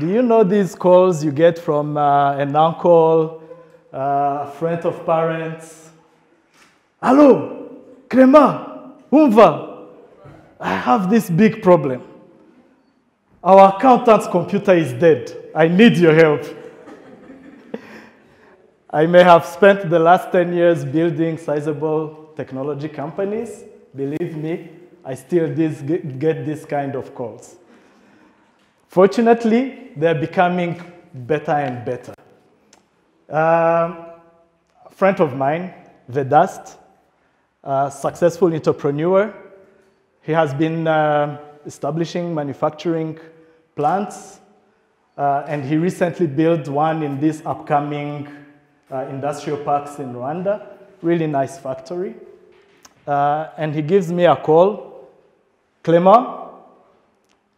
Do you know these calls you get from an uncle, a friend of parents? Hello, Clement, Umva, I have this big problem. Our accountant's computer is dead. I need your help. I may have spent the last 10 years building sizable technology companies. Believe me, I still get this kind of calls. Fortunately, they're becoming better and better. A friend of mine, Vedast, a successful entrepreneur, he has been establishing manufacturing plants, and he recently built one in this upcoming industrial parks in Rwanda, really nice factory. And he gives me a call, Clement,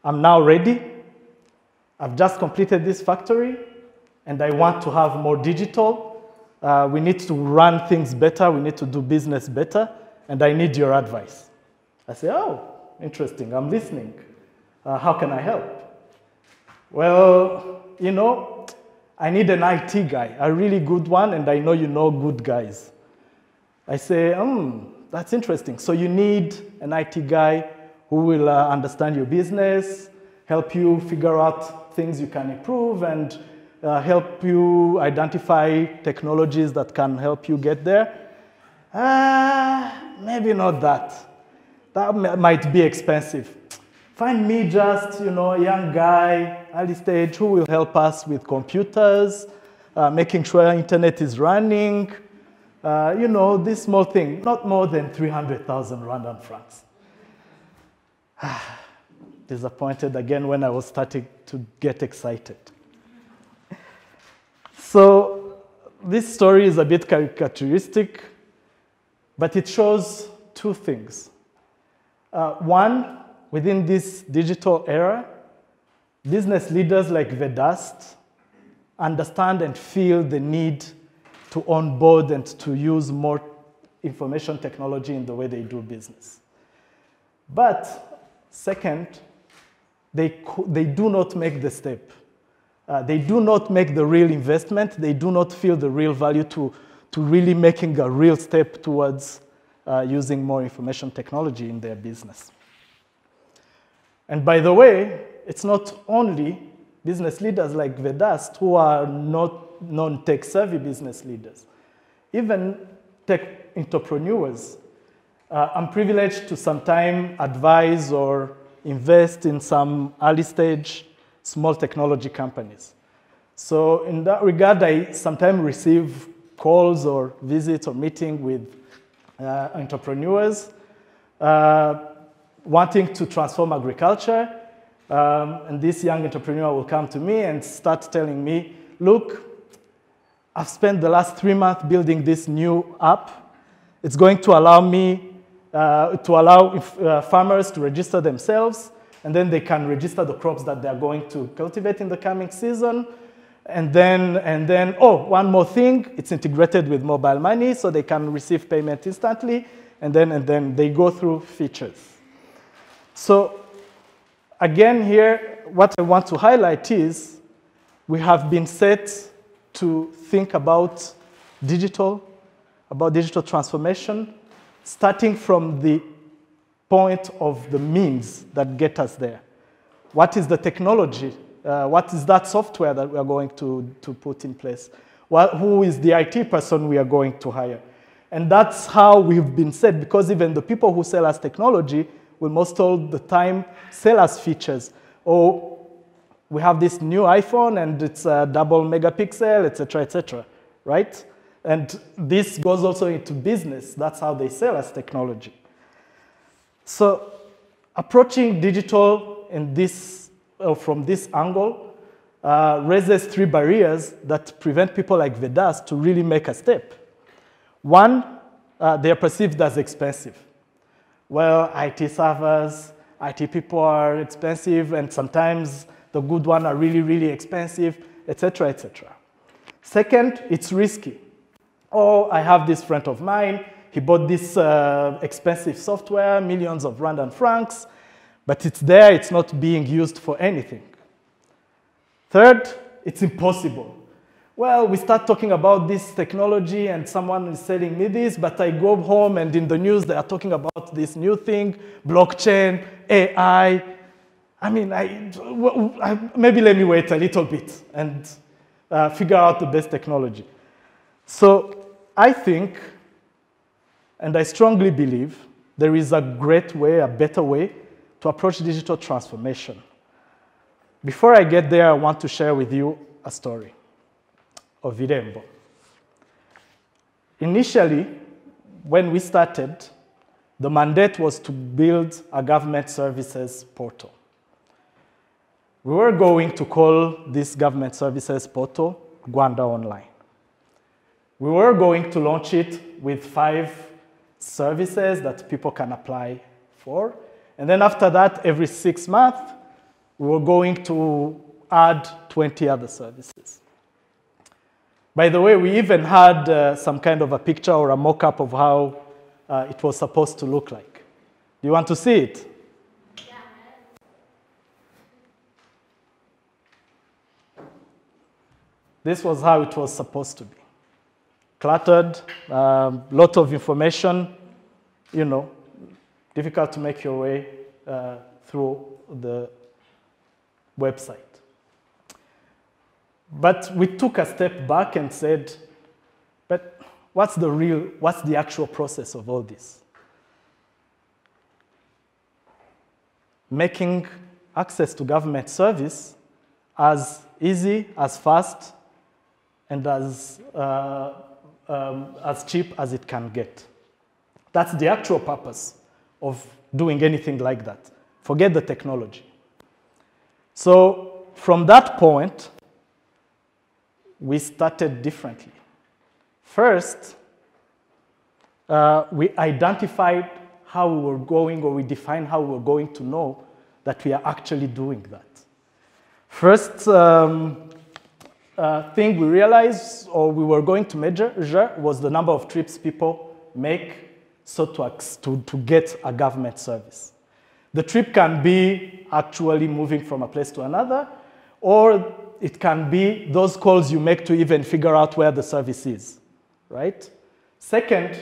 I'm now ready. I've just completed this factory, and I want to have more digital. We need to run things better. We need to do business better, and I need your advice. I say, oh, interesting. I'm listening. How can I help? Well, you know, I need an IT guy, a really good one, and I know you know good guys. I say, that's interesting. So you need an IT guy who will understand your business, help you figure out things you can improve, and help you identify technologies that can help you get there. Maybe not that. That might be expensive. Find me just, you know, a young guy, early stage, who will help us with computers, making sure internet is running, you know, this small thing, not more than 300,000 Rwandan francs. Disappointed again when I was starting to get excited. So this story is a bit caricaturistic, but it shows two things. One, within this digital era, business leaders like Vedast understand and feel the need to onboard and to use more information technology in the way they do business. But second, they do not make the step. They do not make the real investment. They do not feel the real value to really making a real step towards using more information technology in their business. And by the way, it's not only business leaders like Vedast who are not non-tech savvy business leaders. Even tech entrepreneurs. I'm privileged to sometimes advise or invest in some early stage small technology companies. So in that regard, I sometimes receive calls or visits or meetings with entrepreneurs wanting to transform agriculture. And this young entrepreneur will come to me and start telling me, look, I've spent the last 3 months building this new app. It's going to allow me farmers to register themselves, and then they can register the crops that they're going to cultivate in the coming season. And then, oh, one more thing, it's integrated with mobile money, so they can receive payment instantly, and then they go through features. So again here, what I want to highlight is we have been set to think about digital transformation, starting from the point of the means that get us there. What is the technology? What is that software that we are going to put in place? Who is the IT person we are going to hire? And that's how we've been set, because even the people who sell us technology will most all the time sell us features. Oh, we have this new iPhone and it's a double megapixel, etc., right? And this goes also into business. That's how they sell us technology. So approaching digital in this, from this angle raises 3 barriers that prevent people like Vedast to really make a step. One, they are perceived as expensive. Well, IT servers, IT people are expensive, and sometimes the good ones are really, really expensive, etc., Second, it's risky. Oh, I have this friend of mine, he bought this expensive software, millions of Rwandan francs, but it's there, it's not being used for anything. Third, it's impossible. Well, we start talking about this technology and someone is selling me this, but I go home and in the news they are talking about this new thing, blockchain, AI. I mean, maybe let me wait a little bit and figure out the best technology. So I think, and I strongly believe, there is a great way, a better way to approach digital transformation. Before I get there, I want to share with you a story of Irembo. Initially, when we started, the mandate was to build a government services portal. We were going to call this government services portal Rwanda Online. We were going to launch it with 5 services that people can apply for. And then after that, every 6 months, we were going to add 20 other services. By the way, we even had some kind of a picture or a mock-up of how it was supposed to look like. Do you want to see it? Yeah. This was how it was supposed to be. Cluttered, lot of information, you know, difficult to make your way through the website. But we took a step back and said, but what's the actual process of all this? Making access to government service as easy, as fast, and as cheap as it can get. That's the actual purpose of doing anything like that. Forget the technology. So from that point, we started differently. First, we identified how we were going, or we defined how we were going to know that we are actually doing that. First thing we realized, or we were going to measure, was the number of trips people make to get a government service. The trip can be actually moving from a place to another, or it can be those calls you make to even figure out where the service is, right? Second,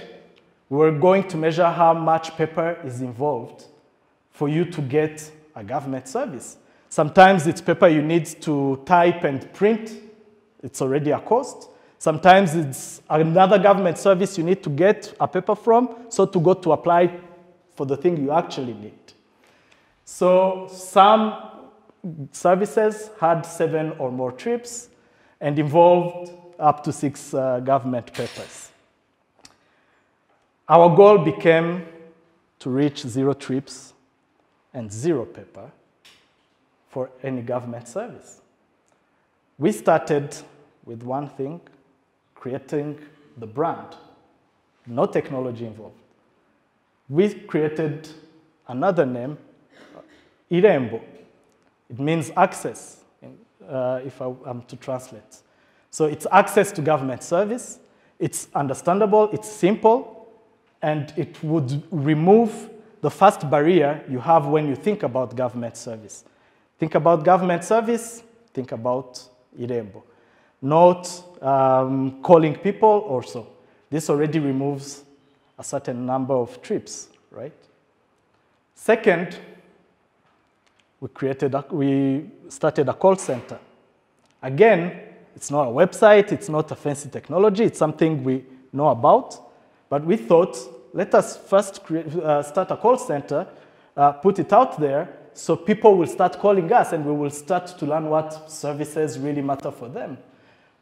we're going to measure how much paper is involved for you to get a government service. Sometimes it's paper you need to type and print. It's already a cost. Sometimes it's another government service you need to get a paper from, so to go to apply for the thing you actually need. So some services had 7 or more trips and involved up to 6 government papers. Our goal became to reach 0 trips and 0 paper for any government service. We started with one thing, creating the brand, no technology involved. We created another name, Irembo. It means access, if I'm to translate. So it's access to government service. It's understandable, it's simple, and it would remove the first barrier you have when you think about government service. Think about government service, think about Irembo. Not calling people or so. This already removes a certain number of trips, right? Second, we started a call center. Again, it's not a website, it's not a fancy technology, it's something we know about, but we thought, let us first start a call center, put it out there, so people will start calling us and we will start to learn what services really matter for them.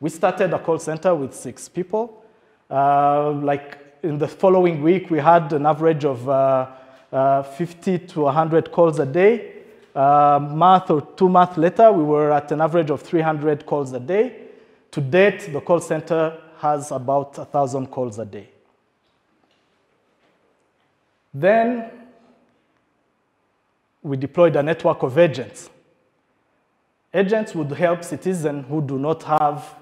We started a call center with 6 people. Like in the following week, we had an average of 50 to 100 calls a day. Month or 2 months later, we were at an average of 300 calls a day. To date, the call center has about 1,000 calls a day. Then we deployed a network of agents. Agents would help citizens who do not have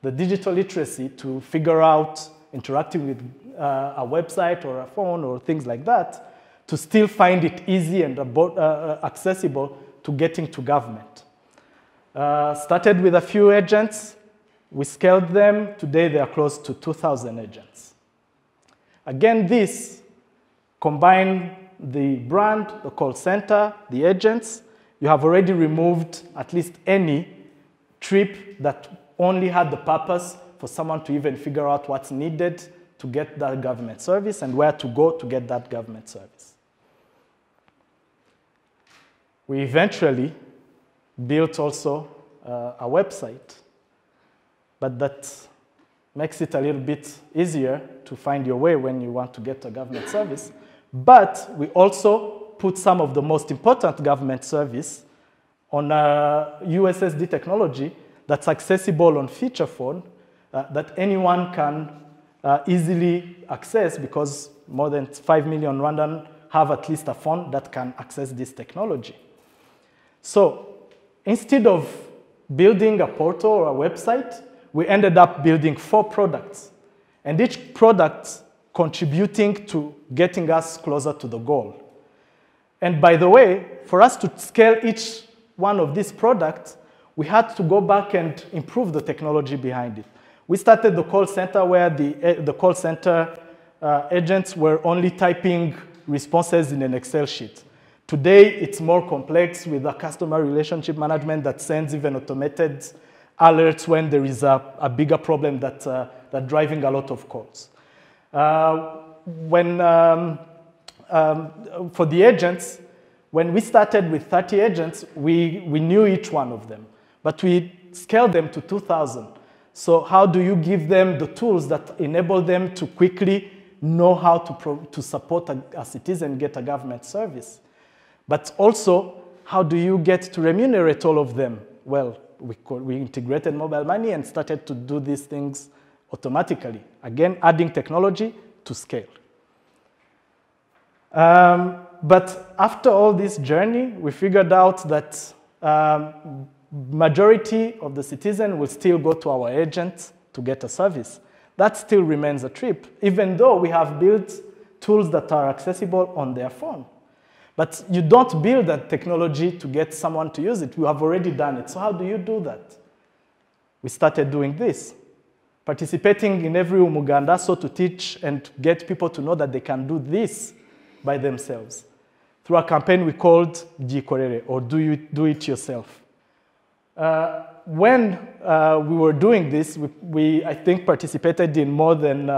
the digital literacy to figure out interacting with a website or a phone or things like that, to still find it easy and accessible to getting to government. Started with a few agents. We scaled them. Today, they are close to 2,000 agents. Again, this combine the brand, the call center, the agents. You have already removed at least any trip that only had the purpose for someone to even figure out what's needed to get that government service and where to go to get that government service. We eventually built also a website, but that makes it a little bit easier to find your way when you want to get a government service. But we also put some of the most important government service on USSD technology that's accessible on feature phone that anyone can easily access, because more than 5 million Rwandan have at least a phone that can access this technology. So instead of building a portal or a website, we ended up building 4 products, and each product contributing to getting us closer to the goal. And by the way, for us to scale each one of these products, we had to go back and improve the technology behind it. We started the call center where the call center agents were only typing responses in an Excel sheet. Today, it's more complex with a customer relationship management that sends even automated alerts when there is a bigger problem that's driving a lot of calls. For the agents, when we started with 30 agents, we knew each one of them, but we scaled them to 2,000. So how do you give them the tools that enable them to quickly know how to support a citizen get a government service? But also, how do you get to remunerate all of them? Well, we integrated mobile money and started to do these things automatically. Again, adding technology to scale. But after all this journey, we figured out that majority of the citizen will still go to our agents to get a service. That still remains a trip, even though we have built tools that are accessible on their phone. But you don't build that technology to get someone to use it. You have already done it. So how do you do that? We started doing this, participating in every umuganda, so to teach and get people to know that they can do this by themselves, through a campaign we called Jikorere, or do it yourself. When we were doing this, we I think, participated in more than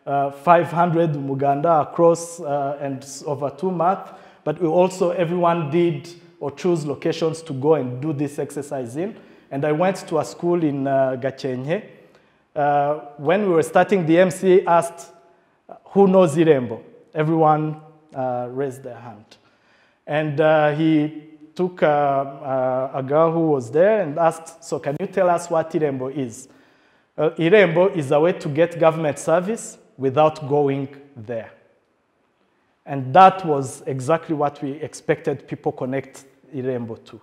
500 umuganda across and over 2 months. But we also, everyone did or chose locations to go and do this exercise in. And I went to a school in Gakenke. When we were starting, the MC asked, who knows Irembo? Everyone raised their hand. And he took a girl who was there and asked, so can you tell us what Irembo is? Irembo is a way to get government service without going there. And that was exactly what we expected people connect Irembo to.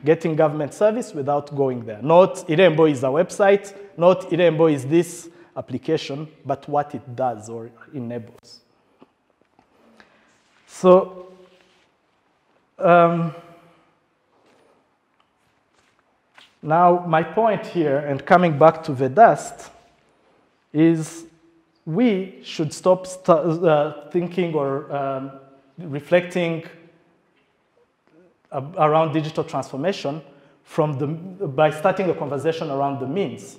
Getting government service without going there. Not Irembo is a website, not Irembo is this application, but what it does or enables. So, now my point here, and coming back to Vedast, is we should stop thinking or reflecting around digital transformation by starting the conversation around the means.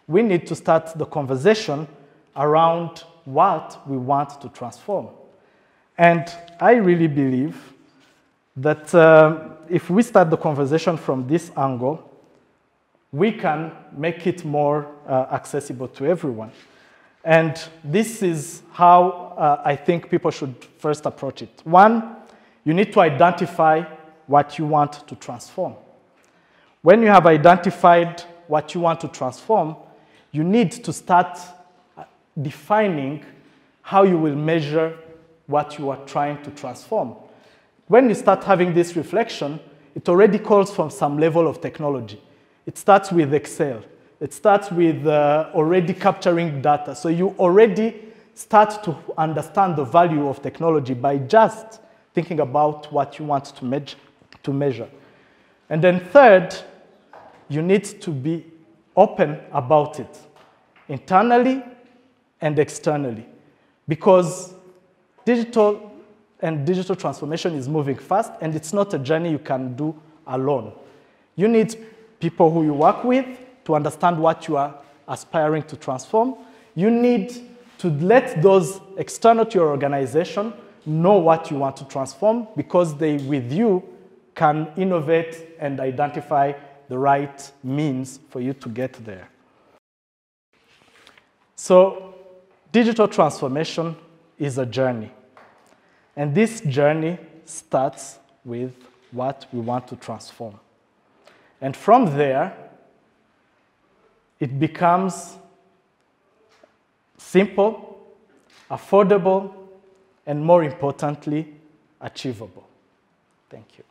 We need to start the conversation around what we want to transform. And I really believe that if we start the conversation from this angle, we can make it more accessible to everyone. And this is how I think people should first approach it. One, you need to identify what you want to transform. When you have identified what you want to transform, you need to start defining how you will measure what you are trying to transform. When you start having this reflection, it already calls for some level of technology. It starts with Excel. It starts with already capturing data. So you already start to understand the value of technology by just thinking about what you want to measure. And then third, you need to be open about it, internally and externally, because digital transformation is moving fast, and it's not a journey you can do alone. You need people who you work with to understand what you are aspiring to transform. You need to let those external to your organization know what you want to transform, because they, with you, can innovate and identify the right means for you to get there. So, digital transformation is a journey. And this journey starts with what we want to transform. And from there, it becomes simple, affordable, and more importantly, achievable. Thank you.